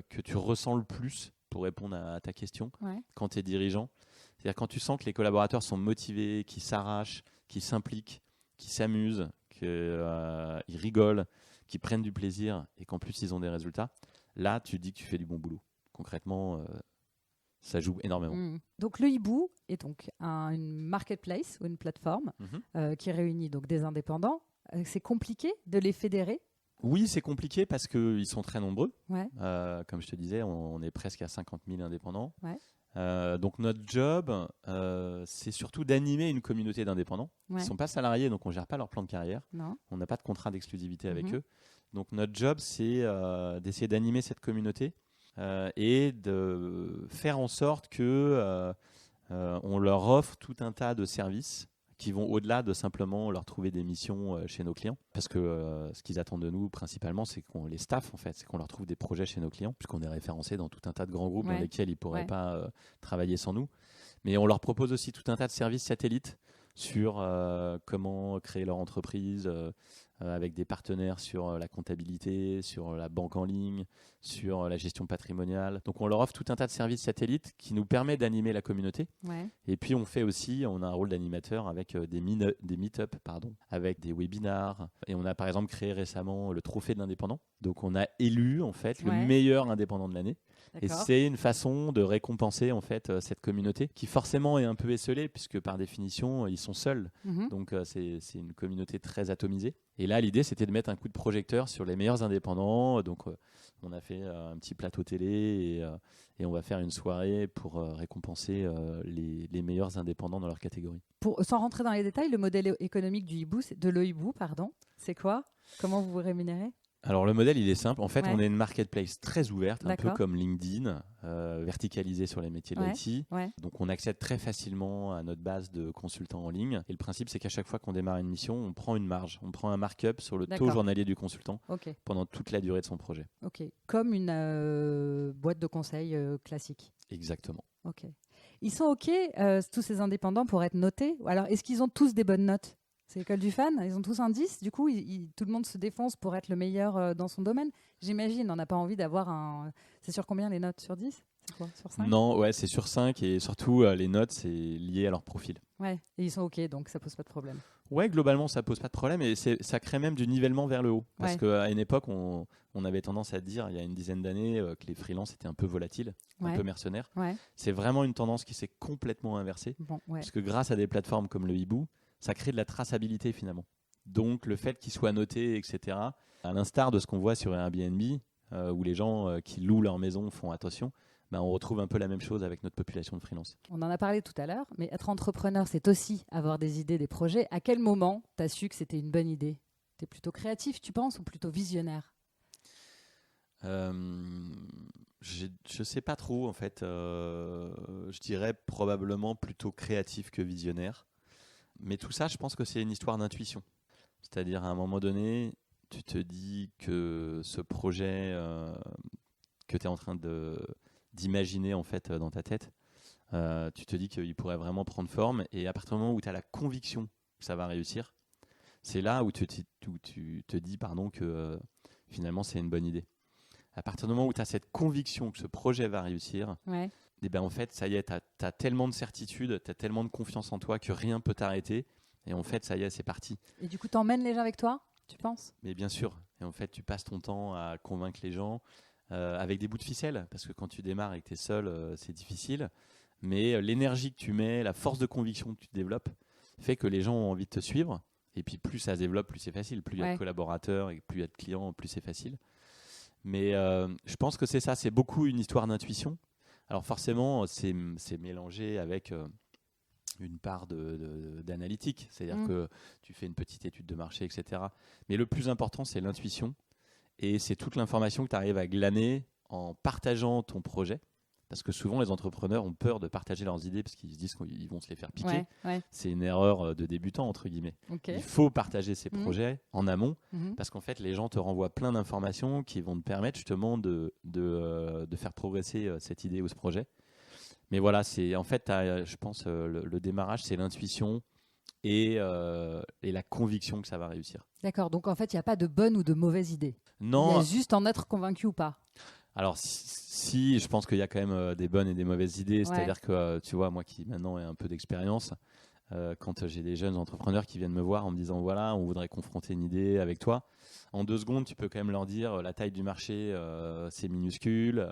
que tu ressens le plus pour répondre à ta question quand tu es dirigeant. C'est-à-dire quand tu sens que les collaborateurs sont motivés, qu'ils s'arrachent, qu'ils s'impliquent, qu'ils s'amusent, qu'ils rigolent, qu'ils prennent du plaisir et qu'en plus ils ont des résultats, là tu dis que tu fais du bon boulot. Concrètement, ça joue énormément. Donc le Hibou est donc une marketplace ou une plateforme qui réunit donc des indépendants. C'est compliqué de les fédérer? Oui, c'est compliqué parce qu'ils sont très nombreux. Comme je te disais, on est presque à 50 000 indépendants. Donc notre job, c'est surtout d'animer une communauté d'indépendants. Ils ne sont pas salariés, donc on ne gère pas leur plan de carrière. On n'a pas de contrat d'exclusivité avec eux. Donc notre job, c'est d'essayer d'animer cette communauté et de faire en sorte que on leur offre tout un tas de services qui vont au-delà de simplement leur trouver des missions chez nos clients. Parce que ce qu'ils attendent de nous, principalement, c'est qu'on les staffe, en fait. C'est qu'on leur trouve des projets chez nos clients, puisqu'on est référencé dans tout un tas de grands groupes dans lesquels ils ne pourraient pas travailler sans nous. Mais on leur propose aussi tout un tas de services satellites sur comment créer leur entreprise, avec des partenaires sur la comptabilité, sur la banque en ligne, sur la gestion patrimoniale. Donc on leur offre tout un tas de services satellites qui nous permet d'animer la communauté. Ouais. Et puis on a un rôle d'animateur avec des meet-up, avec des webinars. Et on a par exemple créé récemment le trophée de l'indépendant. Donc on a élu en fait le meilleur indépendant de l'année. Et c'est une façon de récompenser en fait cette communauté qui forcément est un peu esseulée puisque par définition ils sont seuls. Donc c'est une communauté très atomisée. Et là l'idée c'était de mettre un coup de projecteur sur les meilleurs indépendants. Donc on a fait un petit plateau télé et on va faire une soirée pour récompenser les meilleurs indépendants dans leur catégorie. Sans rentrer dans les détails, le modèle économique de l'Hibou, c'est quoi? Comment vous vous rémunérez? Alors le modèle il est simple, en fait on est une marketplace très ouverte, un peu comme LinkedIn, verticalisée sur les métiers de l'IT. Donc on accède très facilement à notre base de consultants en ligne et le principe c'est qu'à chaque fois qu'on démarre une mission, on prend une marge, on prend un markup sur le taux journalier du consultant pendant toute la durée de son projet. Comme une boîte de conseil classique. Exactement. Ils sont tous ces indépendants pour être notés? Alors est-ce qu'ils ont tous des bonnes notes? C'est l'école du fan, ils ont tous un 10, du coup tout le monde se défonce pour être le meilleur dans son domaine. J'imagine, on n'a pas envie d'avoir un... C'est sur combien les notes? Sur 10? C'est quoi? Sur 5? Non, c'est sur 5 et surtout les notes c'est lié à leur profil. Et ils sont donc ça pose pas de problème. Globalement ça pose pas de problème et ça crée même du nivellement vers le haut. Parce qu'à une époque on avait tendance à dire, il y a une dizaine d'années, que les freelances étaient un peu volatiles, un peu mercenaires. C'est vraiment une tendance qui s'est complètement inversée. Parce que grâce à des plateformes comme le Hibou, ça crée de la traçabilité finalement. Donc le fait qu'ils soient notés, etc., à l'instar de ce qu'on voit sur Airbnb, où les gens qui louent leur maison font attention, on retrouve un peu la même chose avec notre population de freelance. On en a parlé tout à l'heure, mais être entrepreneur, c'est aussi avoir des idées, des projets. À quel moment tu as su que c'était une bonne idée? Tu es plutôt créatif, tu penses, ou plutôt visionnaire? Je sais pas trop en fait. Je dirais probablement plutôt créatif que visionnaire. Mais tout ça, je pense que c'est une histoire d'intuition. C'est-à-dire, à un moment donné, tu te dis que ce projet que tu es en train d'imaginer en fait, dans ta tête, tu te dis qu'il pourrait vraiment prendre forme. Et à partir du moment où tu as la conviction que ça va réussir, c'est là où tu te dis que finalement, c'est une bonne idée. À partir du moment où tu as cette conviction que ce projet va réussir, en fait, ça y est, tu as tellement de certitude, tu as tellement de confiance en toi que rien ne peut t'arrêter. Et en fait, ça y est, c'est parti. Et du coup, tu emmènes les gens avec toi, tu penses? Mais bien sûr. Et en fait, tu passes ton temps à convaincre les gens avec des bouts de ficelle. Parce que quand tu démarres et que tu es seul, c'est difficile. Mais l'énergie que tu mets, la force de conviction que tu développes, fait que les gens ont envie de te suivre. Et puis, plus ça se développe, plus c'est facile. Plus il y a de collaborateurs et plus il y a de clients, plus c'est facile. Mais je pense que c'est ça. C'est beaucoup une histoire d'intuition. Alors forcément, c'est mélangé avec une part d'analytique, c'est-à-dire que tu fais une petite étude de marché, etc. Mais le plus important, c'est l'intuition et c'est toute l'information que tu arrives à glaner en partageant ton projet. Parce que souvent, les entrepreneurs ont peur de partager leurs idées parce qu'ils se disent qu'ils vont se les faire piquer. C'est une erreur de débutant, entre guillemets. Il faut partager ses projets en amont parce qu'en fait, les gens te renvoient plein d'informations qui vont te permettre justement de faire progresser cette idée ou ce projet. Mais voilà, en fait, je pense, le démarrage, c'est l'intuition et la conviction que ça va réussir. D'accord, donc en fait, il n'y a pas de bonne ou de mauvaise idée. Non. Il y a juste en être convaincu ou pas. Alors, si je pense qu'il y a quand même des bonnes et des mauvaises idées. C'est-à-dire que, tu vois, moi qui maintenant ai un peu d'expérience, quand j'ai des jeunes entrepreneurs qui viennent me voir en me disant, voilà, on voudrait confronter une idée avec toi, en 2 secondes, tu peux quand même leur dire, la taille du marché, c'est minuscule,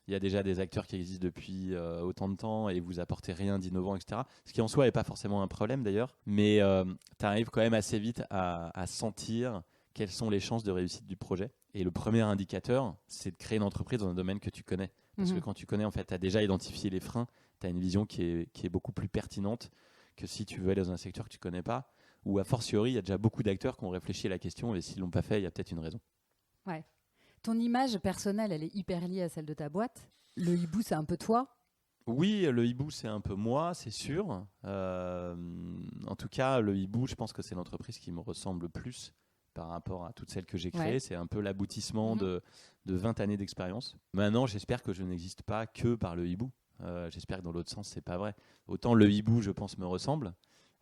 il y a déjà des acteurs qui existent depuis autant de temps et vous apportez rien d'innovant, etc. Ce qui en soi n'est pas forcément un problème d'ailleurs, mais tu arrives quand même assez vite à sentir quelles sont les chances de réussite du projet. Et le premier indicateur, c'est de créer une entreprise dans un domaine que tu connais. Parce que quand tu connais, en fait, tu as déjà identifié les freins, tu as une vision qui est beaucoup plus pertinente que si tu veux aller dans un secteur que tu ne connais pas, ou a fortiori, il y a déjà beaucoup d'acteurs qui ont réfléchi à la question et s'ils ne l'ont pas fait, il y a peut-être une raison. Ouais. Ton image personnelle, elle est hyper liée à celle de ta boîte. Le Hibou, c'est un peu toi? Oui, le Hibou, c'est un peu moi, c'est sûr. En tout cas, le Hibou, je pense que c'est l'entreprise qui me ressemble le plus par rapport à toutes celles que j'ai créées. C'est un peu l'aboutissement de 20 années d'expérience. Maintenant, j'espère que je n'existe pas que par le Hibou. J'espère que dans l'autre sens, c'est pas vrai. Autant le Hibou, je pense, me ressemble.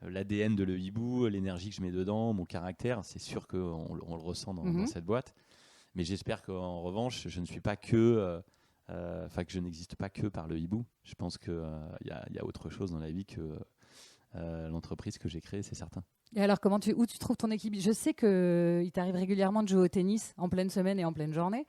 l'ADN de Le Hibou, l'énergie que je mets dedans, mon caractère, c'est sûr qu'on le ressent dans cette boîte. Mais j'espère qu'en revanche, je ne suis pas que que je n'existe pas que par Le Hibou. Je pense qu'il y a autre chose dans la vie que l'entreprise que j'ai créée, c'est certain. Et alors, où tu trouves ton équipe? Je sais qu'il t'arrive régulièrement de jouer au tennis en pleine semaine et en pleine journée.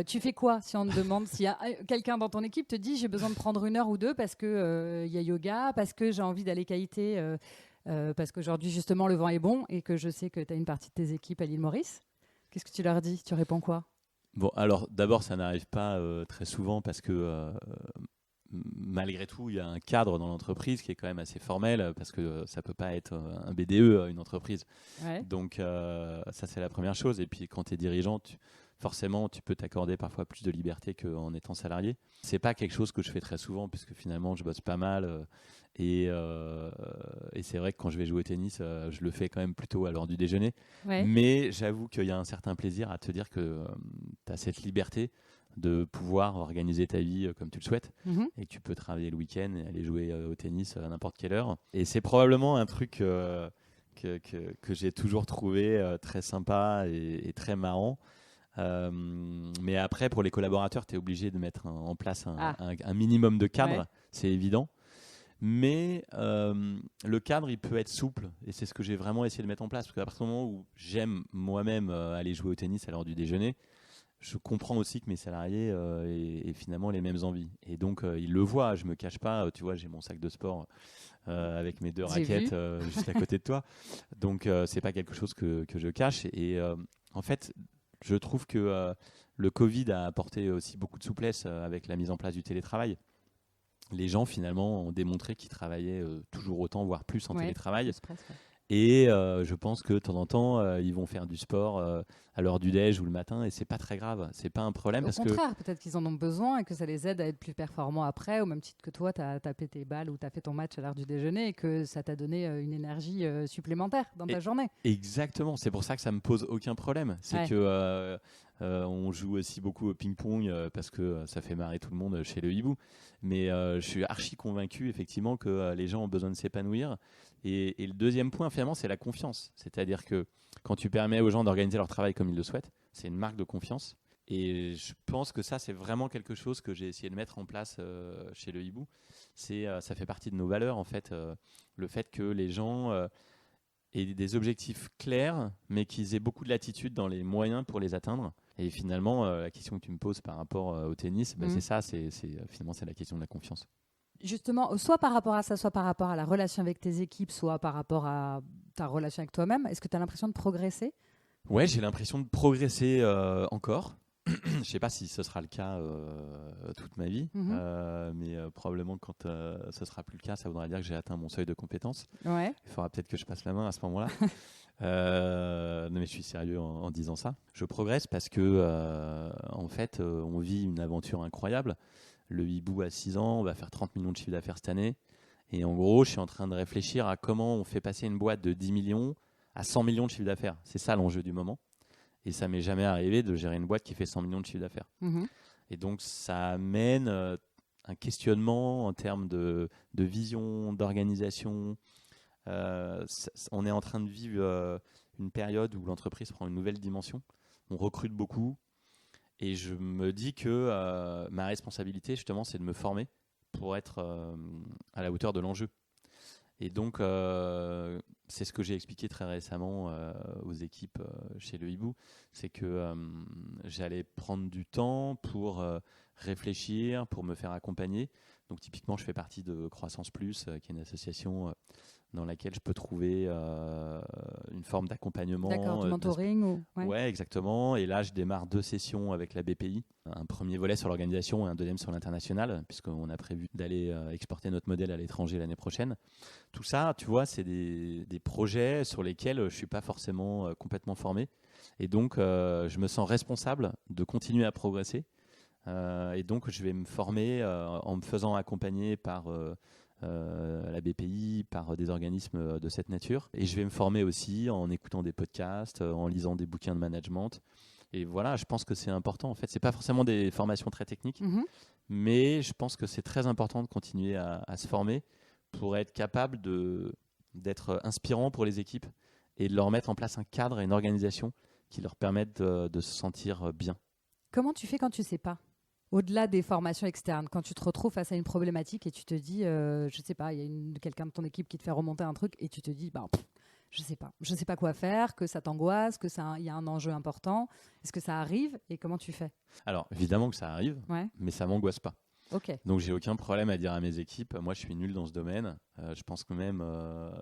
Tu fais quoi si on te demande, s'il y a quelqu'un dans ton équipe te dit j'ai besoin de prendre 1 heure ou 2 parce que y a yoga, parce que j'ai envie d'aller kiter, parce qu'aujourd'hui justement le vent est bon et que je sais que tu as une partie de tes équipes à l'île Maurice. Qu'est-ce que tu leur dis? Tu réponds quoi? Bon, alors d'abord, ça n'arrive pas très souvent parce que malgré tout, il y a un cadre dans l'entreprise qui est quand même assez formel parce que ça peut pas être un BDE, une entreprise. Ouais. Donc ça, c'est la première chose. Et puis quand tu es dirigeant, forcément, tu peux t'accorder parfois plus de liberté qu'en étant salarié. C'est pas quelque chose que je fais très souvent puisque finalement, je bosse pas mal. Et c'est vrai que quand je vais jouer au tennis, je le fais quand même plutôt à l'heure du déjeuner. Ouais. Mais j'avoue qu'il y a un certain plaisir à te dire que tu as cette liberté de pouvoir organiser ta vie comme tu le souhaites et que tu peux travailler le week-end et aller jouer au tennis à n'importe quelle heure. Et c'est probablement un truc que j'ai toujours trouvé très sympa et très marrant. Mais après, pour les collaborateurs, tu es obligé de mettre en place un minimum de cadre, c'est évident. Mais le cadre, il peut être souple et c'est ce que j'ai vraiment essayé de mettre en place. Parce qu'à partir du moment où j'aime moi-même aller jouer au tennis à l'heure du déjeuner, je comprends aussi que mes salariés aient finalement les mêmes envies. Et donc, ils le voient, je ne me cache pas. Tu vois, j'ai mon sac de sport avec mes 2 raquettes juste à côté de toi. Donc, ce n'est pas quelque chose que je cache. Et en fait, je trouve que le Covid a apporté aussi beaucoup de souplesse avec la mise en place du télétravail. Les gens, finalement, ont démontré qu'ils travaillaient toujours autant, voire plus en télétravail. Et je pense que de temps en temps, ils vont faire du sport à l'heure du déj ou le matin et c'est pas très grave, c'est pas un problème. Au contraire, peut-être qu'ils en ont besoin et que ça les aide à être plus performants après, au même titre que toi, tu as tapé tes balles ou tu as fait ton match à l'heure du déjeuner et que ça t'a donné une énergie supplémentaire dans ta journée. Exactement, c'est pour ça que ça me pose aucun problème. C'est que on joue aussi beaucoup au ping-pong parce que ça fait marrer tout le monde chez Le Hibou. Mais je suis archi convaincu effectivement que les gens ont besoin de s'épanouir. Et le deuxième point, finalement, c'est la confiance. C'est-à-dire que quand tu permets aux gens d'organiser leur travail comme ils le souhaitent, c'est une marque de confiance. Et je pense que ça, c'est vraiment quelque chose que j'ai essayé de mettre en place chez Le Hibou. Ça fait partie de nos valeurs, en fait. Le fait que les gens aient des objectifs clairs, mais qu'ils aient beaucoup de latitude dans les moyens pour les atteindre. Et finalement, la question que tu me poses par rapport au tennis, c'est ça. Finalement, c'est la question de la confiance. Justement, soit par rapport à ça, soit par rapport à la relation avec tes équipes, soit par rapport à ta relation avec toi-même, est-ce que tu as l'impression de progresser? Ouais, j'ai l'impression de progresser encore. Je ne sais pas si ce sera le cas toute ma vie, mais probablement quand ce ne sera plus le cas, ça voudra dire que j'ai atteint mon seuil de compétence. Ouais. Il faudra peut-être que je passe la main à ce moment-là. Non, mais je suis sérieux en disant ça. Je progresse parce que, en fait, on vit une aventure incroyable. Le Hibou a 6 ans, on va faire 30 millions de chiffre d'affaires cette année. Et en gros, je suis en train de réfléchir à comment on fait passer une boîte de 10 millions à 100 millions de chiffre d'affaires. C'est ça l'enjeu du moment. Et ça m'est jamais arrivé de gérer une boîte qui fait 100 millions de chiffre d'affaires. Et donc, ça amène un questionnement en termes de vision, d'organisation. On est en train de vivre une période où l'entreprise prend une nouvelle dimension. On recrute beaucoup. Et je me dis que ma responsabilité, justement, c'est de me former pour être à la hauteur de l'enjeu. Et donc, c'est ce que j'ai expliqué très récemment aux équipes chez Le Hibou, c'est que j'allais prendre du temps pour réfléchir, pour me faire accompagner. Donc, typiquement, je fais partie de Croissance Plus, qui est une association dans laquelle je peux trouver une forme d'accompagnement. D'accord, du mentoring Ouais, exactement. Et là, je démarre 2 sessions avec la BPI. Un premier volet sur l'organisation et un deuxième sur l'international, puisqu'on a prévu d'aller exporter notre modèle à l'étranger l'année prochaine. Tout ça, tu vois, c'est des projets sur lesquels je ne suis pas forcément complètement formé. Et donc, je me sens responsable de continuer à progresser. Et donc, je vais me former en me faisant accompagner par la BPI, par des organismes de cette nature. Et je vais me former aussi en écoutant des podcasts, en lisant des bouquins de management. Et voilà, je pense que c'est important. En fait, ce n'est pas forcément des formations très techniques, mais je pense que c'est très important de continuer à se former pour être capable de d'être inspirant pour les équipes et de leur mettre en place un cadre et une organisation qui leur permettent de se sentir bien. Comment tu fais quand tu sais pas? Au-delà des formations externes, quand tu te retrouves face à une problématique et tu te dis, je sais pas, il y a quelqu'un de ton équipe qui te fait remonter un truc et tu te dis, je sais pas quoi faire, que ça t'angoisse, il y a un enjeu important. Est-ce que ça arrive et comment tu fais? Alors, évidemment que ça arrive, Ouais. mais ça m'angoisse pas. Ok. Donc, j'ai aucun problème à dire à mes équipes, moi, je suis nul dans ce domaine. Je pense que même,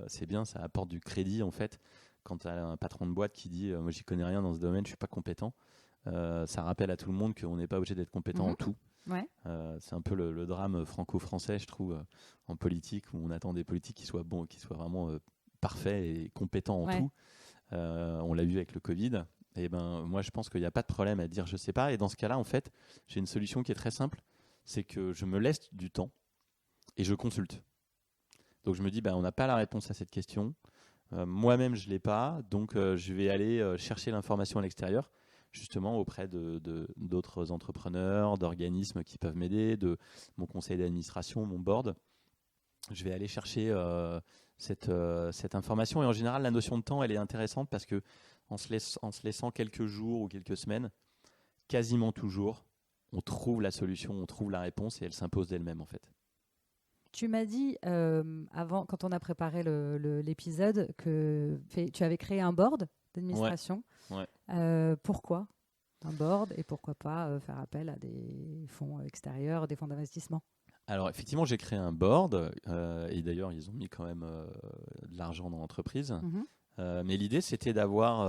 c'est bien, ça apporte du crédit, en fait. Quand tu as un patron de boîte qui dit, moi, j'y connais rien dans ce domaine, je suis pas compétent. Ça rappelle à tout le monde qu'on n'est pas obligé d'être compétent en tout. Ouais. C'est un peu le drame franco-français, je trouve, en politique, où on attend des politiques qui soient bons, qui soient vraiment parfaits et compétents en tout. On l'a vu avec le Covid. Et moi, je pense qu'il n'y a pas de problème à dire je sais pas. Et dans ce cas-là, en fait, j'ai une solution qui est très simple. C'est que je me laisse du temps et je consulte. Donc je me dis, on n'a pas la réponse à cette question. Moi-même, je ne l'ai pas. Donc je vais aller chercher l'information à l'extérieur, justement auprès d'autres entrepreneurs, d'organismes qui peuvent m'aider, de mon conseil d'administration, mon board. Je vais aller chercher cette information. Et en général, la notion de temps, elle est intéressante parce que en se laissant quelques jours ou quelques semaines, quasiment toujours, on trouve la solution, on trouve la réponse et elle s'impose d'elle-même en fait. Tu m'as dit avant, quand on a préparé l'épisode, que tu avais créé un board d'administration. Ouais. Pourquoi un board et pourquoi pas faire appel à des fonds extérieurs, des fonds d'investissement? Alors effectivement, j'ai créé un board et d'ailleurs ils ont mis quand même de l'argent dans l'entreprise. Mais l'idée c'était d'avoir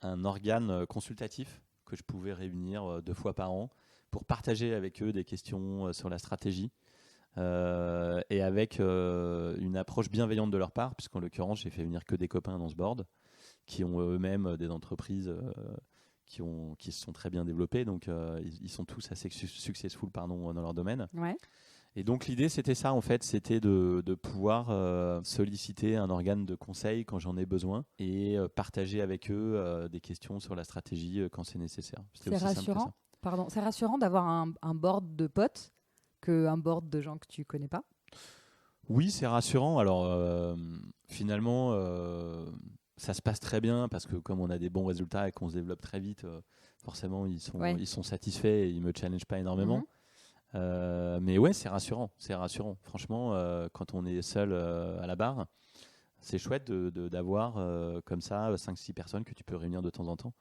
un organe consultatif que je pouvais réunir 2 fois par an pour partager avec eux des questions sur la stratégie et avec une approche bienveillante de leur part, puisqu'en l'occurrence j'ai fait venir que des copains dans ce board qui ont eux-mêmes des entreprises qui se sont très bien développés, donc ils sont tous assez successful dans leur domaine. Ouais. Et donc l'idée c'était ça en fait, c'était de pouvoir solliciter un organe de conseil quand j'en ai besoin et partager avec eux des questions sur la stratégie quand c'est nécessaire. C'est rassurant. Pardon, c'est rassurant d'avoir un board de potes qu'un board de gens que tu connais pas. Oui, c'est rassurant. Alors finalement, ça se passe très bien parce que comme on a des bons résultats et qu'on se développe très vite, forcément ils sont satisfaits et ils me challengent pas énormément. Mais ouais, c'est rassurant. Franchement, quand on est seul à la barre, c'est chouette d'avoir comme ça 5-6 personnes que tu peux réunir de temps en temps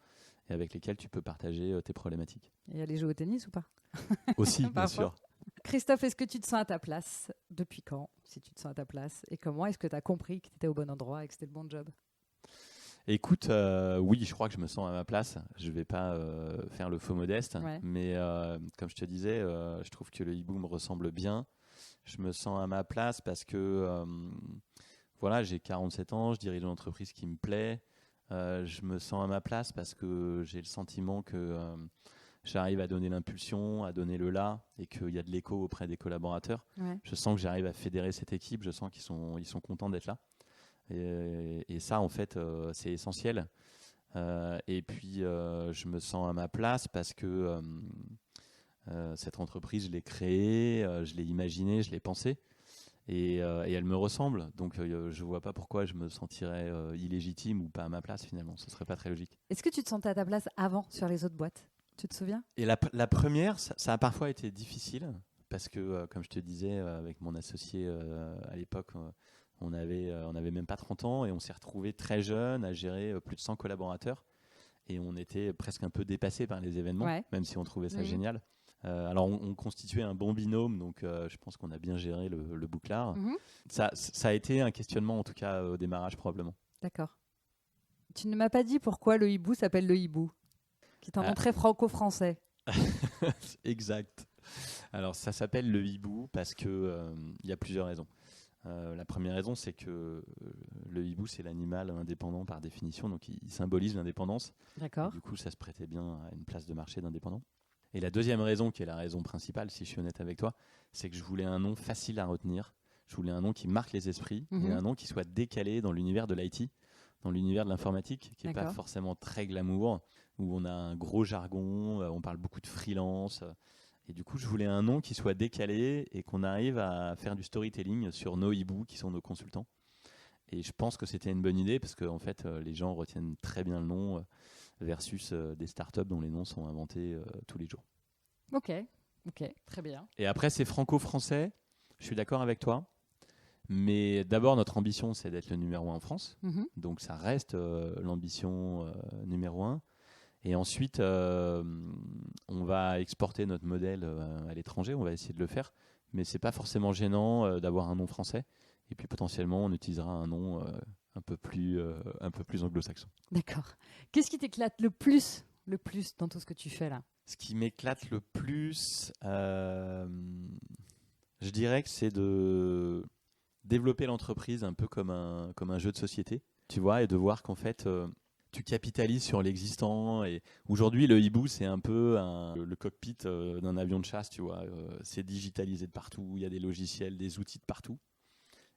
et avec lesquelles tu peux partager tes problématiques. Et aller jouer au tennis ou pas? Aussi, bien sûr. Christophe, est-ce que tu te sens à ta place? Depuis quand, si tu te sens à ta place? Et comment est-ce que tu as compris que tu étais au bon endroit et que c'était le bon job? Écoute, oui, je crois que je me sens à ma place. Je ne vais pas faire le faux modeste, mais comme je te disais, je trouve que le hibou me ressemble bien. Je me sens à ma place parce que voilà, j'ai 47 ans, je dirige une entreprise qui me plaît. Je me sens à ma place parce que j'ai le sentiment que j'arrive à donner l'impulsion, à donner le là et qu'il y a de l'écho auprès des collaborateurs. Ouais. Je sens que j'arrive à fédérer cette équipe, je sens qu'ils sont contents d'être là. Et ça, en fait, c'est essentiel. Et puis, je me sens à ma place parce que cette entreprise, je l'ai créée, je l'ai imaginée, je l'ai pensée. Et elle me ressemble. Donc, je ne vois pas pourquoi je me sentirais illégitime ou pas à ma place, finalement. Ce ne serait pas très logique. Est-ce que tu te sentais à ta place avant sur les autres boîtes? Tu te souviens? Et la première, ça a parfois été difficile parce que, comme je te disais, avec mon associé à l'époque, on avait même pas 30 ans et on s'est retrouvés très jeunes à gérer plus de 100 collaborateurs et on était presque un peu dépassés par les événements, même si on trouvait ça génial. Alors on constituait un bon binôme, donc je pense qu'on a bien géré le bouclard. Ça a été un questionnement en tout cas au démarrage probablement. D'accord. Tu ne m'as pas dit pourquoi le hibou s'appelle le hibou, qui est un nom très franco-français. Exact. Alors ça s'appelle le hibou parce que y a plusieurs raisons. La première raison, c'est que le hibou, c'est l'animal indépendant par définition, donc il symbolise l'indépendance. D'accord. Du coup, ça se prêtait bien à une place de marché d'indépendant. Et la deuxième raison, qui est la raison principale, si je suis honnête avec toi, c'est que je voulais un nom facile à retenir. Je voulais un nom qui marque les esprits et un nom qui soit décalé dans l'univers de l'IT, dans l'univers de l'informatique, qui n'est pas forcément très glamour, où on a un gros jargon, on parle beaucoup de freelance. Et du coup, je voulais un nom qui soit décalé et qu'on arrive à faire du storytelling sur nos hiboux qui sont nos consultants. Et je pense que c'était une bonne idée parce que en fait, les gens retiennent très bien le nom versus des startups dont les noms sont inventés tous les jours. Ok, très bien. Et après, c'est franco-français. Je suis d'accord avec toi. Mais d'abord, notre ambition, c'est d'être le numéro 1 en France. Mhm. Donc, ça reste l'ambition numéro 1. Et ensuite, on va exporter notre modèle à l'étranger. On va essayer de le faire. Mais ce n'est pas forcément gênant d'avoir un nom français. Et puis, potentiellement, on utilisera un nom un peu plus anglo-saxon. D'accord. Qu'est-ce qui t'éclate le plus dans tout ce que tu fais là? Ce qui m'éclate le plus, je dirais que c'est de développer l'entreprise un peu comme un jeu de société, tu vois, et de voir qu'en fait, tu capitalises sur l'existant. Et aujourd'hui, le hibou, c'est un peu le cockpit d'un avion de chasse, tu vois. C'est digitalisé de partout, il y a des logiciels, des outils de partout.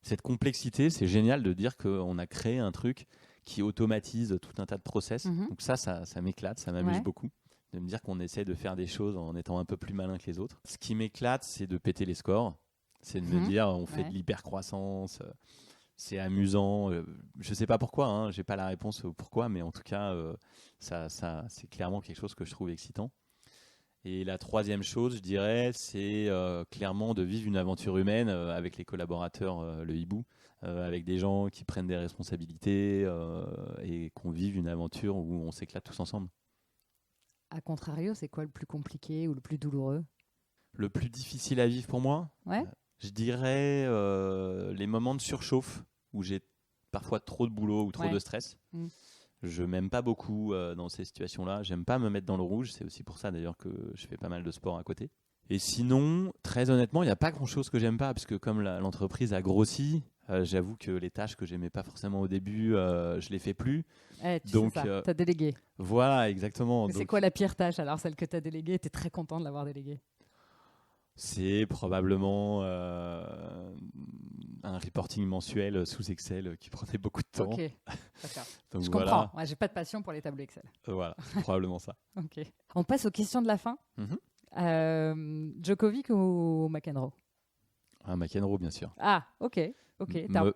Cette complexité, c'est génial de dire qu'on a créé un truc qui automatise tout un tas de process. Mhm. Donc ça m'éclate, ça m'amuse Ouais. beaucoup. De me dire qu'on essaie de faire des choses en étant un peu plus malin que les autres. Ce qui m'éclate, c'est de péter les scores. C'est de me Mhm. dire, on fait Ouais. de l'hypercroissance, c'est amusant. Je ne sais pas pourquoi, hein, je n'ai pas la réponse au pourquoi, mais en tout cas, ça, c'est clairement quelque chose que je trouve excitant. Et la troisième chose, je dirais, c'est clairement de vivre une aventure humaine avec les collaborateurs, le hibou, avec des gens qui prennent des responsabilités et qu'on vive une aventure où on s'éclate tous ensemble. A contrario, c'est quoi le plus compliqué ou le plus douloureux? Le plus difficile à vivre pour moi, Ouais. je dirais les moments de surchauffe où j'ai parfois trop de boulot ou trop Ouais. de stress. Mm. Je m'aime pas beaucoup dans ces situations-là. J'aime pas me mettre dans le rouge. C'est aussi pour ça d'ailleurs que je fais pas mal de sport à côté. Et sinon, très honnêtement, il n'y a pas grand-chose que j'aime pas parce que comme l'entreprise a grossi, j'avoue que les tâches que j'aimais pas forcément au début, je les fais plus. Tu Donc sais ça, t'as délégué. voilà, exactement. Mais c'est Donc, quoi la pire tâche alors, celle que t'as déléguée? T'es très content de l'avoir déléguée. c'est probablement un reporting mensuel sous Excel qui prenait beaucoup de temps. Ok, d'accord. Donc Je voilà, comprends. Ouais, j'ai pas de passion pour les tableaux Excel. voilà, probablement ça. Ok. On passe aux questions de la fin. Mhm. Djokovic ou McEnroe? Un McEnroe, bien sûr. Ah, ok.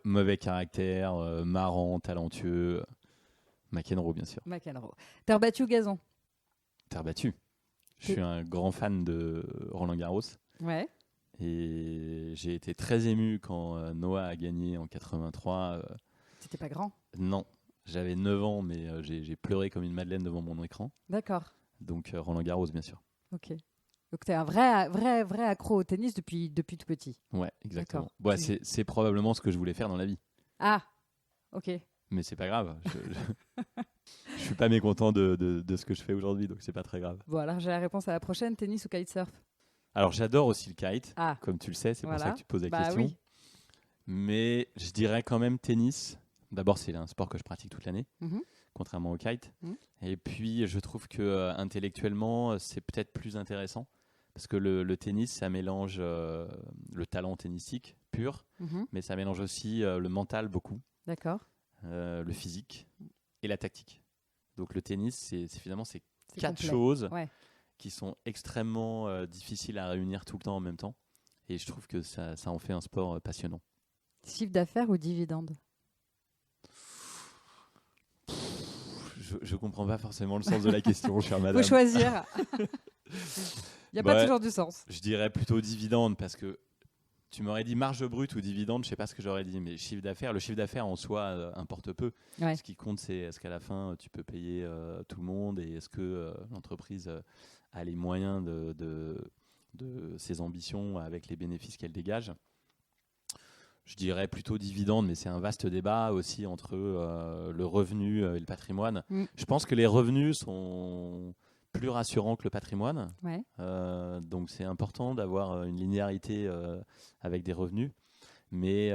Mauvais caractère, marrant, talentueux. McEnroe, bien sûr. McEnroe. Terre battue ou gazon? Terre battue. Je suis un grand fan de Roland Garros. Ouais. Et j'ai été très ému quand Noah a gagné en 83. C'était pas grand. Non, j'avais 9 ans, mais j'ai pleuré comme une madeleine devant mon écran. D'accord. Donc Roland Garros, bien sûr. Ok. Donc t'es un vrai accro au tennis depuis tout petit. Ouais, exactement. D'accord. Ouais, c'est probablement ce que je voulais faire dans la vie. Ah, ok. Mais c'est pas grave. Je suis pas mécontent de ce que je fais aujourd'hui, donc c'est pas très grave. Bon, alors j'ai la réponse à la prochaine. Tennis ou kitesurf? Alors j'adore aussi le kite, Ah, comme tu le sais, c'est voilà. pour ça que tu poses la Bah question. oui. Mais je dirais quand même tennis. D'abord, c'est un sport que je pratique toute l'année, Mhm. contrairement au kite. Mhm. Et puis, je trouve que intellectuellement, c'est peut-être plus intéressant. Parce que le tennis, ça mélange le talent tennistique pur, Mhm. mais ça mélange aussi le mental beaucoup, D'accord. le physique et la tactique. Donc le tennis, finalement, c'est C'est 4 complet. choses Ouais. qui sont extrêmement difficiles à réunir tout le temps en même temps. Et je trouve que ça en fait un sport passionnant. Chiffre d'affaires ou dividende? Je comprends pas forcément le sens de la question, chère madame. Faut choisir. Il n'y a pas Bah, toujours du sens. Je dirais plutôt dividende parce que tu m'aurais dit marge brute ou dividende, je sais pas ce que j'aurais dit, mais chiffre d'affaires, le chiffre d'affaires en soi importe peu. Ouais. Ce qui compte, c'est est-ce qu'à la fin tu peux payer tout le monde et est-ce que l'entreprise a les moyens de ses ambitions avec les bénéfices qu'elle dégage. Je dirais plutôt dividende, mais c'est un vaste débat aussi entre le revenu et le patrimoine. Mm. Je pense que les revenus sont plus rassurants que le patrimoine. Ouais. Donc c'est important d'avoir une linéarité avec des revenus. Mais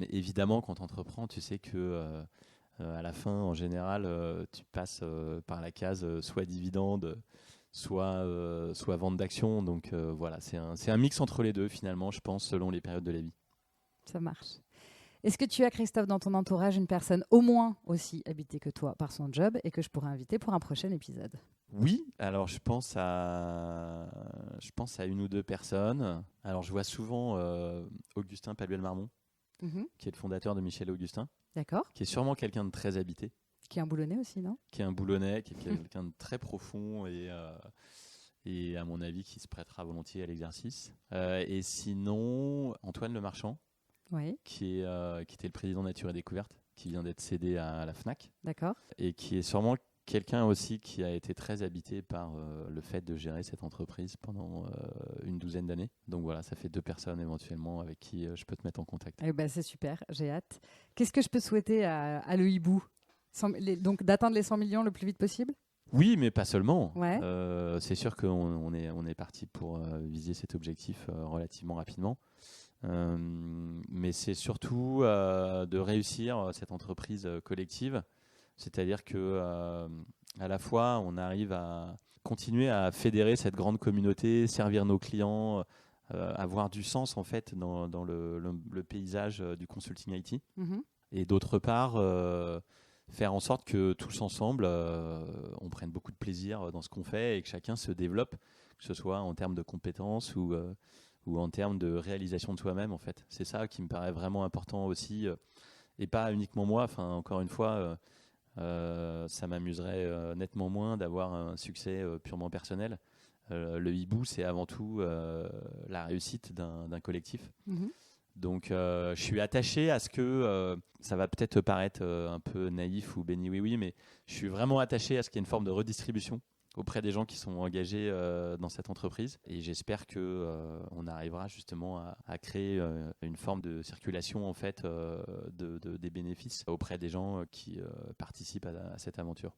évidemment, quand tu entreprends, tu sais que à la fin, en général, tu passes par la case soit dividende, soit vente d'actions. Donc voilà, c'est un mix entre les deux finalement, je pense, selon les périodes de la vie. Ça marche. Est-ce que tu as, Christophe, dans ton entourage, une personne au moins aussi habitée que toi par son job et que je pourrais inviter pour un prochain épisode? Oui, alors je pense à une ou deux personnes. Alors je vois souvent Augustin Paluel-Marmont, Mhm. qui est le fondateur de Michel Augustin, D'accord. qui est sûrement quelqu'un de très habité, Qui est un boulonnais aussi, non? qui est un boulonnais, qui est quelqu'un de très profond et à mon avis qui se prêtera volontiers à l'exercice. Et sinon, Antoine Lemarchand, Oui, qui était le président Nature et Découverte, qui vient d'être cédé à la FNAC, d'accord. et qui est sûrement quelqu'un aussi qui a été très habité par le fait de gérer cette entreprise pendant une douzaine d'années. Donc voilà, ça fait 2 personnes éventuellement avec qui je peux te mettre en contact. Eh ben, c'est super, j'ai hâte. Qu'est-ce que je peux souhaiter à Le Hibou? Donc d'atteindre les 100 millions le plus vite possible? Oui, mais pas seulement. Ouais. C'est sûr qu'on est parti pour viser cet objectif relativement rapidement. Mais c'est surtout de réussir cette entreprise collective. C'est-à-dire que à la fois, on arrive à continuer à fédérer cette grande communauté, servir nos clients, avoir du sens en fait dans le paysage du consulting IT. Mhm. Et d'autre part, faire en sorte que tous ensemble, on prenne beaucoup de plaisir dans ce qu'on fait et que chacun se développe, que ce soit en termes de compétences ou en termes de réalisation de soi-même en fait. C'est ça qui me paraît vraiment important aussi, et pas uniquement moi. Enfin, encore une fois, ça m'amuserait nettement moins d'avoir un succès purement personnel. Le hibou, c'est avant tout la réussite d'un collectif. Mhm. Donc, je suis attaché à ce que, ça va peut-être te paraître un peu naïf ou béni oui, mais je suis vraiment attaché à ce qu'il y ait une forme de redistribution auprès des gens qui sont engagés dans cette entreprise. Et j'espère qu'on arrivera justement à créer une forme de circulation en fait, des bénéfices auprès des gens qui participent à cette aventure.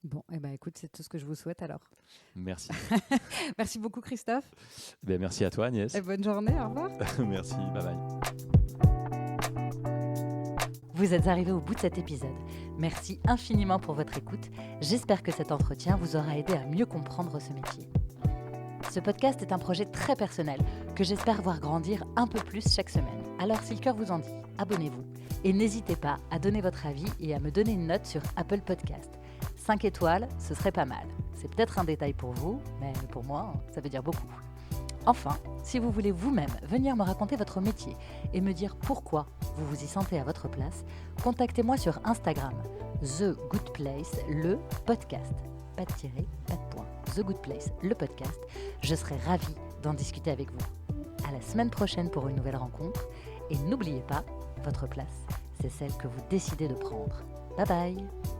Bon, eh ben, écoute, c'est tout ce que je vous souhaite alors. Merci. Merci beaucoup Christophe. Ben, merci à toi Agnès. Et bonne journée, au revoir. Merci, bye bye. Vous êtes arrivés au bout de cet épisode. Merci infiniment pour votre écoute. J'espère que cet entretien vous aura aidé à mieux comprendre ce métier. Ce podcast est un projet très personnel que j'espère voir grandir un peu plus chaque semaine. Alors si le cœur vous en dit, abonnez-vous. Et n'hésitez pas à donner votre avis et à me donner une note sur Apple Podcast. 5 étoiles, ce serait pas mal. C'est peut-être un détail pour vous, mais pour moi, ça veut dire beaucoup. Enfin, si vous voulez vous-même venir me raconter votre métier et me dire pourquoi vous vous y sentez à votre place, contactez-moi sur Instagram, The Good Place, le podcast. Pas de tiret, pas de point. The Good Place, le podcast. Je serai ravie d'en discuter avec vous. À la semaine prochaine pour une nouvelle rencontre. Et n'oubliez pas, votre place, c'est celle que vous décidez de prendre. Bye bye!